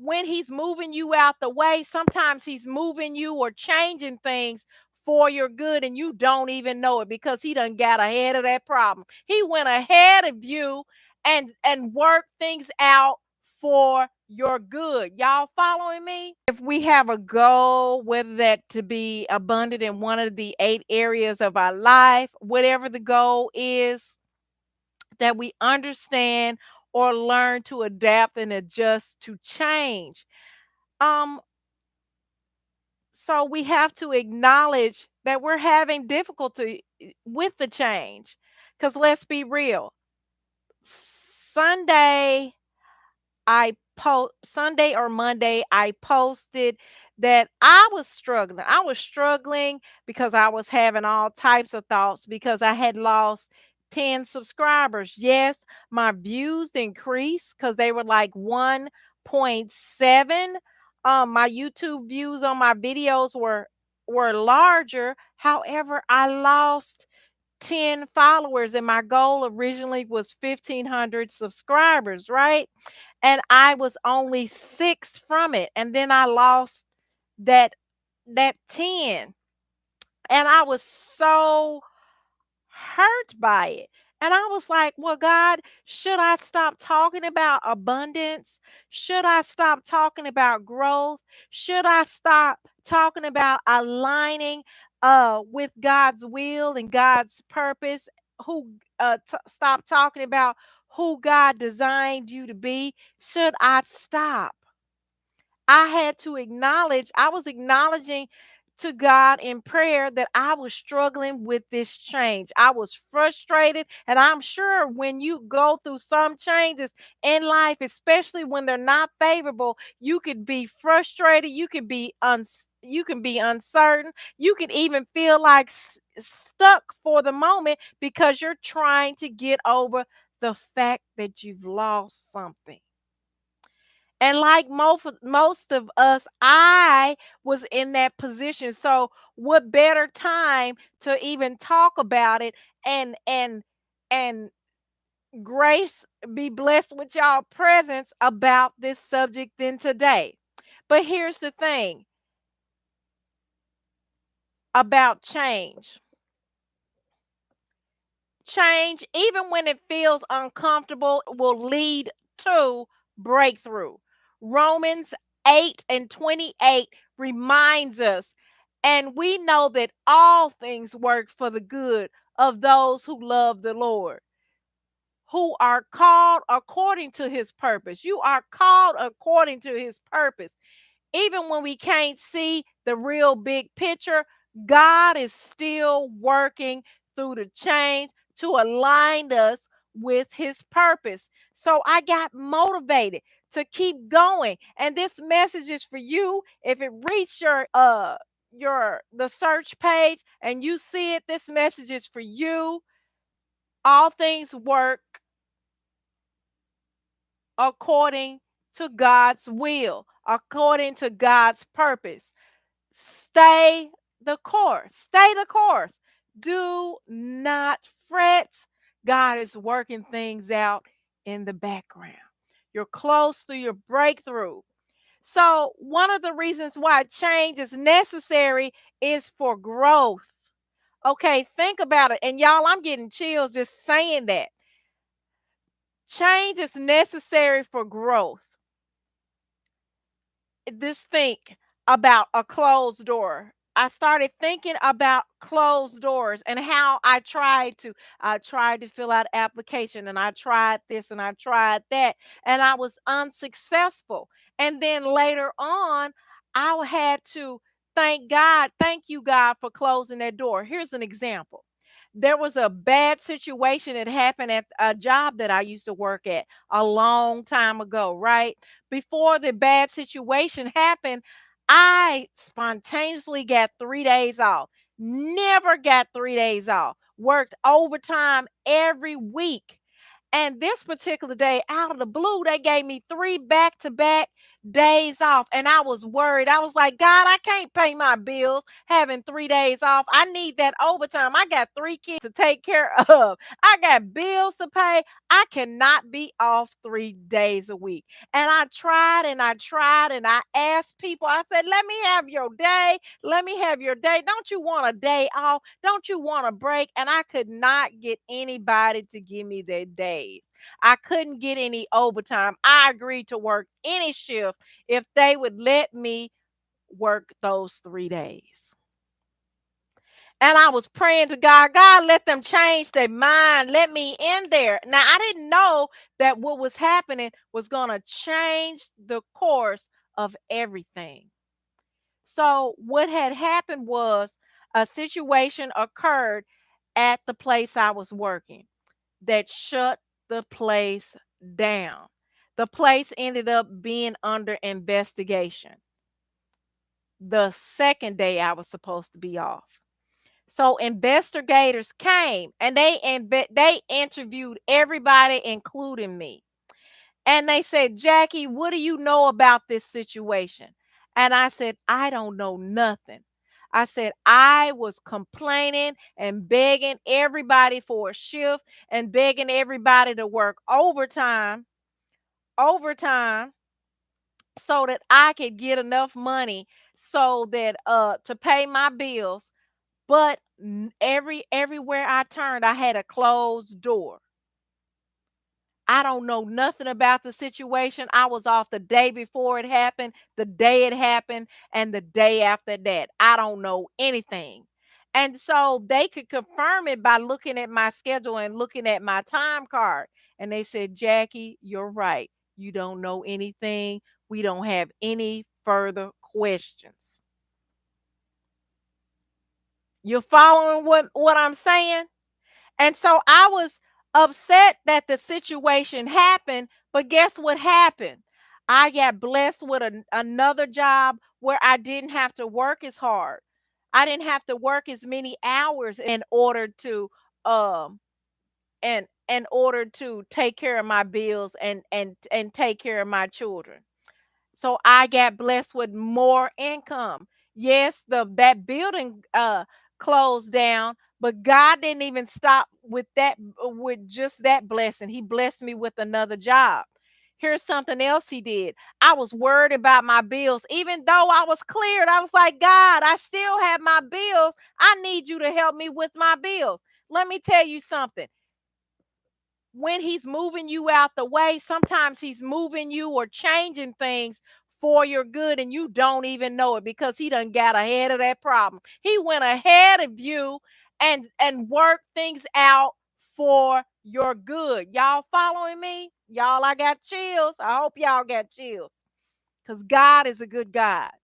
when he's moving you out the way, sometimes he's moving you or changing things for your good and you don't even know it because he done got ahead of that problem. He went ahead of you and worked things out for your good. Y'all following me? If we have a goal, whether that to be abundant in one of the 8 areas of our life, whatever the goal is, that we understand or learn to adapt and adjust to change. Um, so we have to acknowledge that we're having difficulty with the change. Because let's be real, Sunday Sunday or Monday, I posted that I was struggling. I was struggling because I was having all types of thoughts because I had lost 10 subscribers. Yes, my views increased because they were like 1.7. My YouTube views on my videos were larger. However, I lost 10 followers and my goal originally was 1,500 subscribers, right? And I was only 6 from it, and then I lost that 10, and I was so hurt by it. And I was like, well, God, should I stop talking about abundance? Should I stop talking about growth? Should I stop talking about aligning with God's will and God's purpose? Who stop talking about who God designed you to be? Should I stop? I had to acknowledge, I was acknowledging to God in prayer that I was struggling with this change. I was frustrated. And I'm sure when you go through some changes in life, especially when they're not favorable, you could be frustrated. You can be uncertain. You can even feel like stuck for the moment because you're trying to get over the fact that you've lost something. And like most of us, I was in that position. So what better time to even talk about it and grace be blessed with y'all presence about this subject than today. But here's the thing about change. Change, even when it feels uncomfortable, will lead to breakthrough. Romans 8 and 28 reminds us, and we know that all things work for the good of those who love the Lord, who are called according to his purpose. You are called according to his purpose. Even when we can't see the real big picture, God is still working through the change to align us with his purpose. So I got motivated to keep going. And this message is for you. If it reached your the search page and you see it, this message is for you. All things work according to God's will, according to God's purpose. Stay the course. Stay the course. Do not fret. God is working things out in the background. You're close to your breakthrough. So, one of the reasons why change is necessary is for growth. Okay, think about it. And y'all, I'm getting chills just saying that. Change is necessary for growth. Just think about a closed door. I started thinking about closed doors and how I tried to fill out application and I tried this and I tried that and I was unsuccessful. And then later on, I had to thank God, thank you God for closing that door. Here's an example. There was a bad situation that happened at a job that I used to work at a long time ago, right? Before the bad situation happened, I spontaneously got 3 days off. Never got 3 days off. Worked overtime every week. And this particular day, out of the blue, they gave me 3 back to back days off. And I was worried. I was like, God, I can't pay my bills having 3 days off. I need that overtime. I got 3 kids to take care of. I got bills to pay. I cannot be off 3 days a week. And I tried and I tried and I asked people, I said, let me have your day. Let me have your day. Don't you want a day off? Don't you want a break? And I could not get anybody to give me their days. I couldn't get any overtime. I agreed to work any shift if they would let me work those 3 days. And I was praying to God, God, let them change their mind. Let me in there. Now, I didn't know that what was happening was going to change the course of everything. So, what had happened was a situation occurred at the place I was working that shut the place down. The place ended up being under investigation the second day I was supposed to be off. So investigators came and they interviewed everybody, including me. And they said, Jackie, what do you know about this situation? And I said, I don't know nothing. I said, I was complaining and begging everybody for a shift and begging everybody to work overtime, so that I could get enough money so that to pay my bills. But everywhere I turned, I had a closed door. I don't know nothing about the situation. I was off the day before it happened, the day it happened, and the day after that. I don't know anything. And so they could confirm it by looking at my schedule and looking at my time card. And they said, Jackie, you're right. You don't know anything. We don't have any further questions. You're following what I'm saying? And so I was upset that the situation happened, but guess what happened? I got blessed with another job where I didn't have to work as hard. I didn't have to work as many hours um in order to take care of my bills and take care of my children. So I got blessed with more income. Yes, the that building closed down, but God didn't even stop with that, with just that blessing. He blessed me with another job. Here's something else he did. I was worried about my bills. Even though I was cleared, I was like, God, I still have my bills. I need you to help me with my bills. Let me tell you something. When he's moving you out the way, sometimes he's moving you or changing things for your good and you don't even know it because he done got ahead of that problem. He went ahead of you and worked things out for your good. Y'all following me? Y'all, I got chills. I hope y'all got chills because God is a good God.